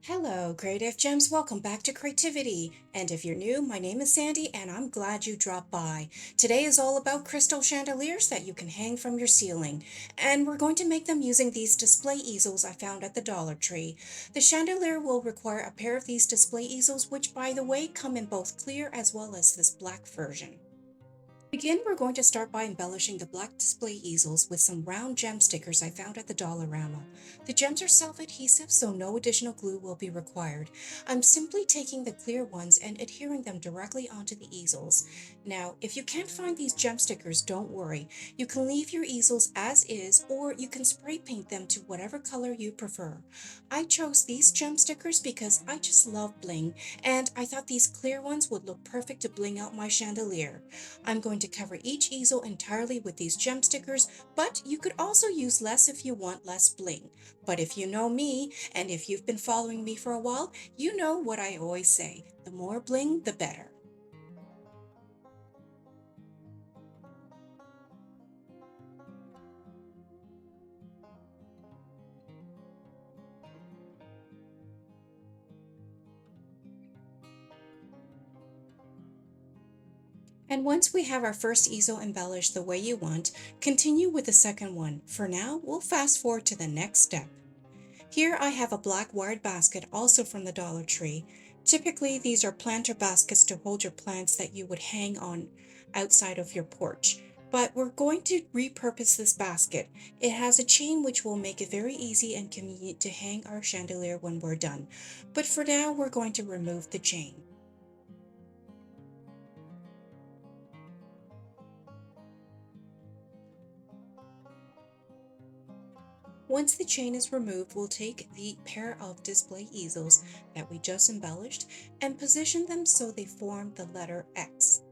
Hello, Creative Gems. Welcome back to Creativity. And if you're new, my name is Sandy and I'm glad you dropped by. Today is all about crystal chandeliers that you can hang from your ceiling. And we're going to make them using these display easels I found at the Dollar Tree. The chandelier will require a pair of these display easels, which by the way come in both clear as well as this black version. Begin, we're going to start by embellishing the black display easels with some round gem stickers I found at the Dollarama. The gems are self-adhesive, so no additional glue will be required. I'm simply taking the clear ones and adhering them directly onto the easels. Now, if you can't find these gem stickers, don't worry. You can leave your easels as is, or you can spray paint them to whatever color you prefer. I chose these gem stickers because I just love bling, and I thought these clear ones would look perfect to bling out my chandelier. I'm going to cover each easel entirely with these gem stickers, but you could also use less if you want less bling. But if you know me, and if you've been following me for a while, you know what I always say, the more bling, the better. And once we have our first easel embellished the way you want, continue with the second one. For now, we'll fast forward to the next step. Here I have a black wired basket also from the Dollar Tree. Typically, these are planter baskets to hold your plants that you would hang on outside of your porch. But we're going to repurpose this basket. It has a chain which will make it very easy and convenient to hang our chandelier when we're done. But for now, we're going to remove the chain. Once the chain is removed, we'll take the pair of display easels that we just embellished and position them so they form the letter X.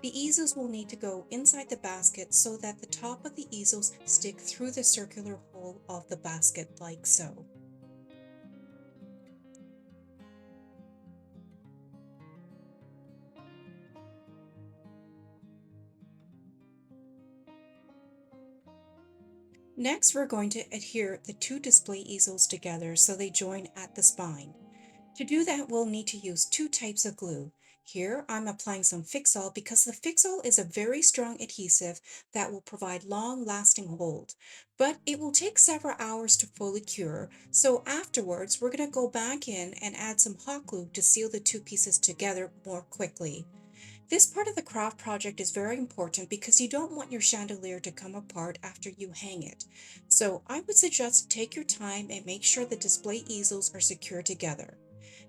The easels will need to go inside the basket so that the top of the easels stick through the circular hole of the basket like so. Next, we're going to adhere the two display easels together so they join at the spine. To do that, we'll need to use two types of glue. Here, I'm applying some Fix-All because the Fix-All is a very strong adhesive that will provide long-lasting hold. But it will take several hours to fully cure, so afterwards, we're going to go back in and add some hot glue to seal the two pieces together more quickly. This part of the craft project is very important because you don't want your chandelier to come apart after you hang it. So I would suggest take your time and make sure the display easels are secure together.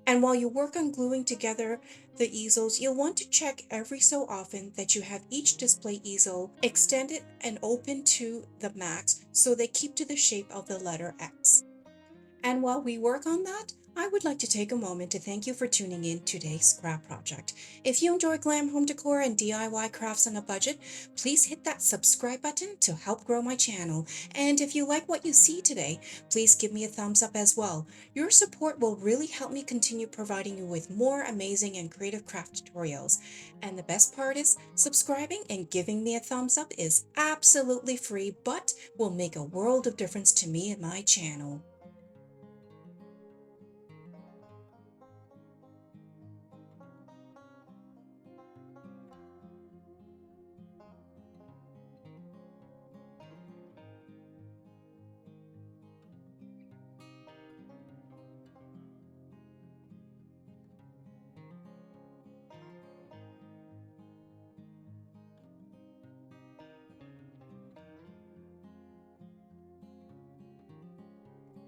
And while you work on gluing together the easels, you'll want to check every so often that you have each display easel extended and open to the max so they keep to the shape of the letter X. And while we work on that, I would like to take a moment to thank you for tuning in to today's scrap project. If you enjoy glam home decor and DIY crafts on a budget, please hit that subscribe button to help grow my channel. And if you like what you see today, please give me a thumbs up as well. Your support will really help me continue providing you with more amazing and creative craft tutorials. And the best part is, subscribing and giving me a thumbs up is absolutely free, but will make a world of difference to me and my channel.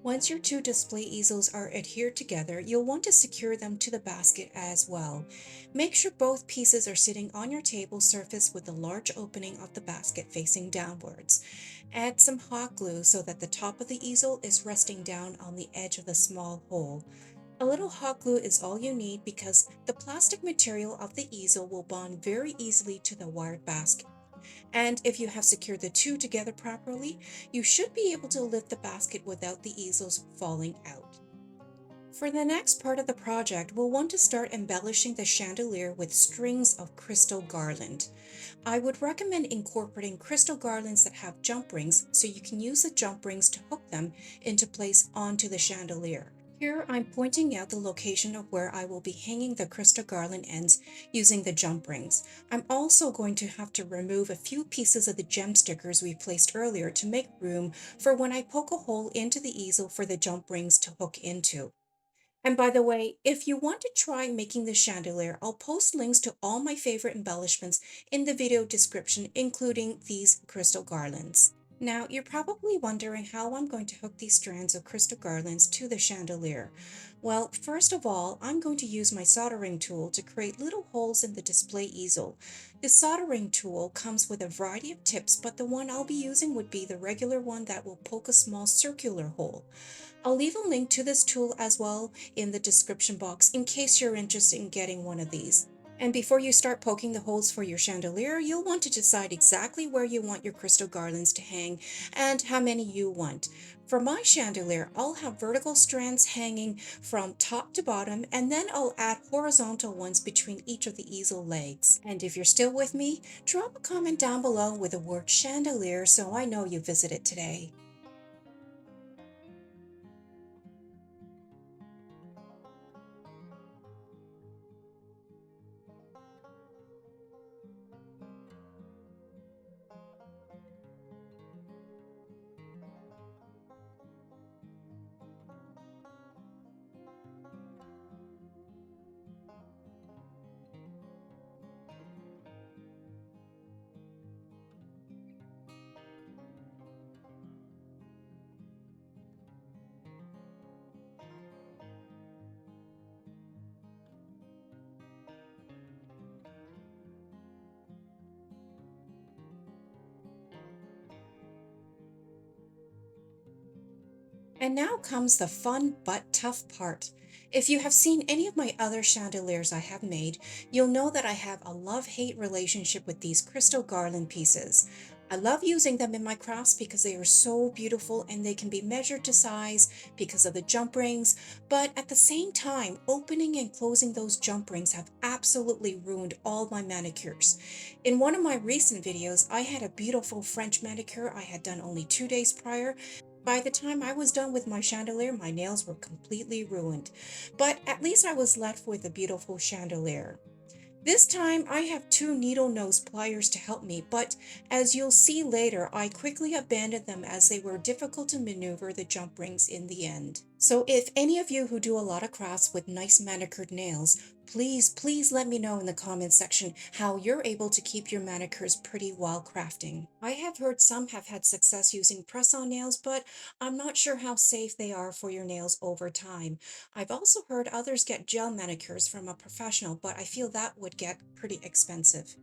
Once your two display easels are adhered together, you'll want to secure them to the basket as well. Make sure both pieces are sitting on your table surface with the large opening of the basket facing downwards. Add some hot glue so that the top of the easel is resting down on the edge of the small hole. A little hot glue is all you need because the plastic material of the easel will bond very easily to the wired basket. And if you have secured the two together properly, you should be able to lift the basket without the easels falling out. For the next part of the project, we'll want to start embellishing the chandelier with strings of crystal garland. I would recommend incorporating crystal garlands that have jump rings so you can use the jump rings to hook them into place onto the chandelier. Here I'm pointing out the location of where I will be hanging the crystal garland ends using the jump rings. I'm also going to have to remove a few pieces of the gem stickers we placed earlier to make room for when I poke a hole into the easel for the jump rings to hook into. And by the way, if you want to try making the chandelier, I'll post links to all my favorite embellishments in the video description, including these crystal garlands. Now, you're probably wondering how I'm going to hook these strands of crystal garlands to the chandelier. Well, first of all, I'm going to use my soldering tool to create little holes in the display easel. The soldering tool comes with a variety of tips, but the one I'll be using would be the regular one that will poke a small circular hole. I'll leave a link to this tool as well in the description box in case you're interested in getting one of these. And before you start poking the holes for your chandelier, you'll want to decide exactly where you want your crystal garlands to hang and how many you want. For my chandelier, I'll have vertical strands hanging from top to bottom, and then I'll add horizontal ones between each of the easel legs. And if you're still with me, drop a comment down below with the word chandelier so I know you visited today. And now comes the fun but tough part. If you have seen any of my other chandeliers I have made, you'll know that I have a love-hate relationship with these crystal garland pieces. I love using them in my crafts because they are so beautiful and they can be measured to size because of the jump rings, but at the same time, opening and closing those jump rings have absolutely ruined all my manicures. In one of my recent videos, I had a beautiful French manicure I had done only 2 days prior. By the time I was done with my chandelier, my nails were completely ruined, but at least I was left with a beautiful chandelier. This time I have two needle nose pliers to help me, but as you'll see later, I quickly abandoned them as they were difficult to maneuver the jump rings in the end. So if any of you who do a lot of crafts with nice manicured nails, please let me know in the comments section how you're able to keep your manicures pretty while crafting. I have heard some have had success using press-on nails, but I'm not sure how safe they are for your nails over time. I've also heard others get gel manicures from a professional, but I feel that would get pretty expensive.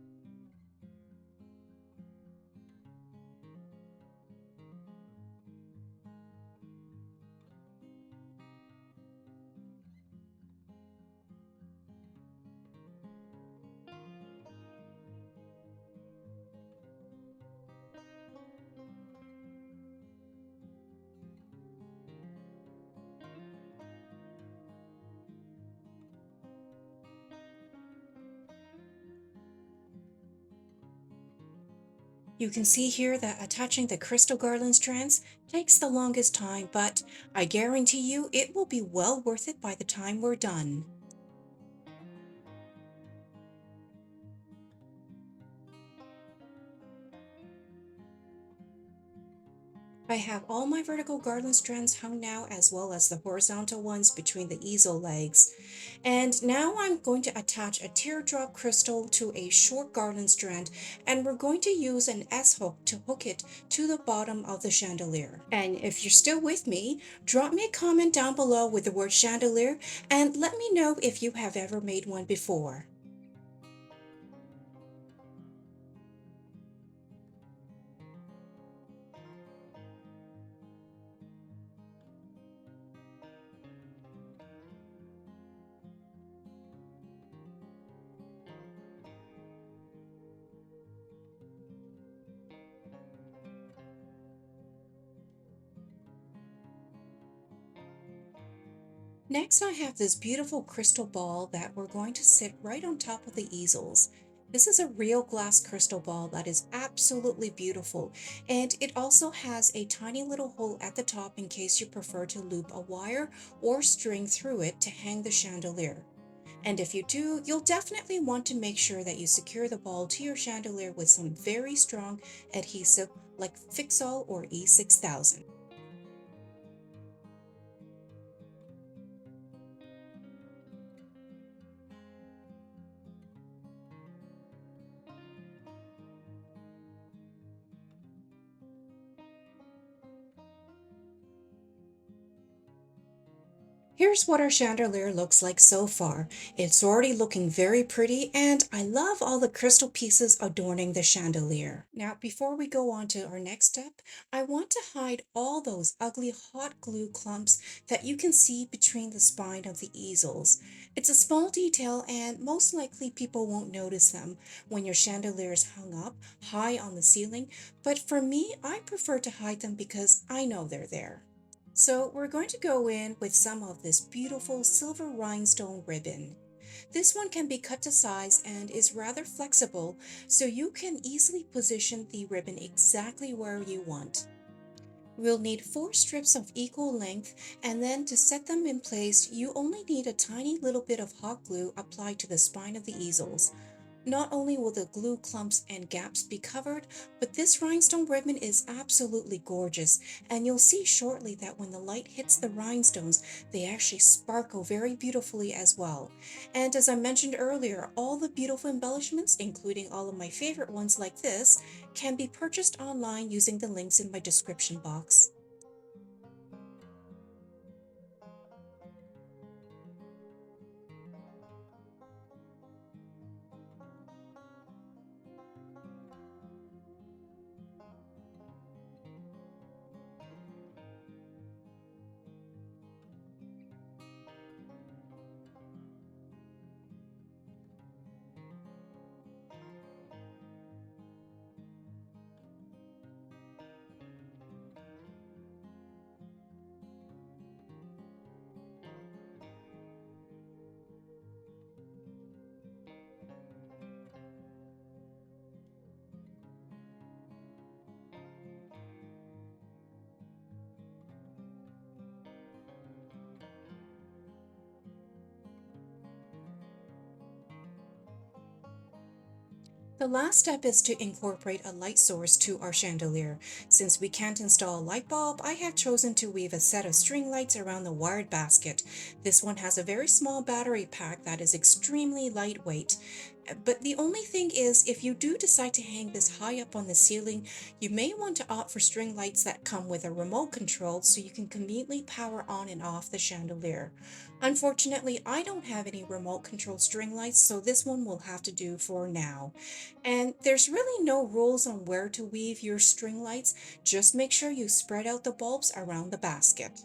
You can see here that attaching the crystal garland strands takes the longest time, but I guarantee you it will be well worth it by the time we're done. I have all my vertical garland strands hung now, as well as the horizontal ones between the easel legs. And now I'm going to attach a teardrop crystal to a short garland strand, and we're going to use an S hook to hook it to the bottom of the chandelier. And if you're still with me, drop me a comment down below with the word chandelier and let me know if you have ever made one before. Next, I have this beautiful crystal ball that we're going to sit right on top of the easels. This is a real glass crystal ball that is absolutely beautiful, and it also has a tiny little hole at the top in case you prefer to loop a wire or string through it to hang the chandelier. And if you do, you'll definitely want to make sure that you secure the ball to your chandelier with some very strong adhesive like Fixall or E6000. Here's what our chandelier looks like so far. It's already looking very pretty, and I love all the crystal pieces adorning the chandelier. Now, before we go on to our next step, I want to hide all those ugly hot glue clumps that you can see between the spine of the easels. It's a small detail, and most likely people won't notice them when your chandelier is hung up high on the ceiling, but for me, I prefer to hide them because I know they're there. So we're going to go in with some of this beautiful silver rhinestone ribbon. This one can be cut to size and is rather flexible, so you can easily position the ribbon exactly where you want. We'll need 4 strips of equal length, and then to set them in place, you only need a tiny little bit of hot glue applied to the spine of the easels. Not only will the glue clumps and gaps be covered, but this rhinestone ribbon is absolutely gorgeous, and you'll see shortly that when the light hits the rhinestones, they actually sparkle very beautifully as well. And as I mentioned earlier, all the beautiful embellishments, including all of my favorite ones like this, can be purchased online using the links in my description box. The last step is to incorporate a light source to our chandelier. Since we can't install a light bulb, I have chosen to weave a set of string lights around the wired basket. This one has a very small battery pack that is extremely lightweight. But the only thing is, if you do decide to hang this high up on the ceiling, you may want to opt for string lights that come with a remote control so you can conveniently power on and off the chandelier. Unfortunately, I don't have any remote control string lights, so this one will have to do for now. And there's really no rules on where to weave your string lights, just make sure you spread out the bulbs around the basket.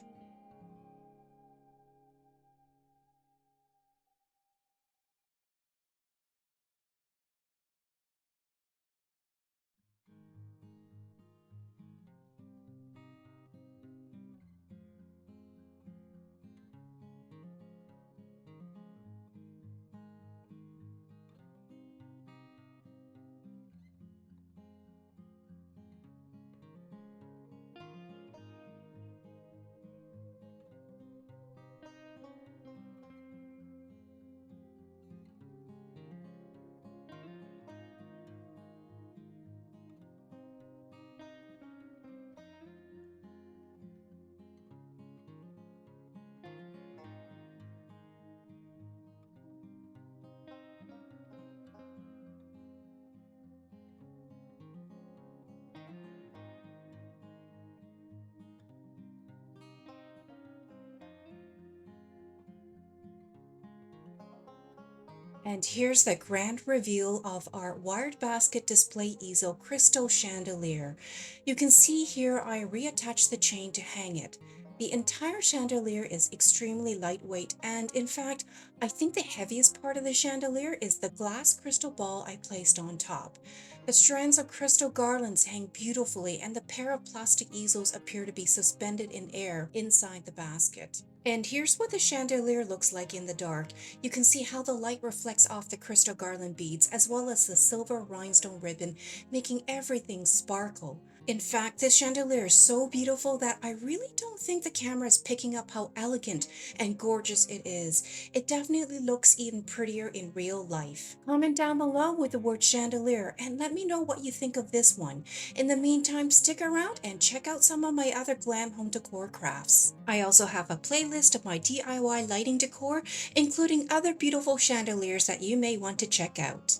And here's the grand reveal of our wired basket display easel crystal chandelier. You can see here I reattached the chain to hang it. The entire chandelier is extremely lightweight, and in fact, I think the heaviest part of the chandelier is the glass crystal ball I placed on top. The strands of crystal garlands hang beautifully, and the pair of plastic easels appear to be suspended in air inside the basket. And here's what the chandelier looks like in the dark. You can see how the light reflects off the crystal garland beads as well as the silver rhinestone ribbon, making everything sparkle. In fact, this chandelier is so beautiful that I really don't think the camera is picking up how elegant and gorgeous it is. It definitely looks even prettier in real life. Comment down below with the word chandelier and let me know what you think of this one. In the meantime, stick around and check out some of my other glam home decor crafts. I also have a playlist of my DIY lighting decor, including other beautiful chandeliers that you may want to check out.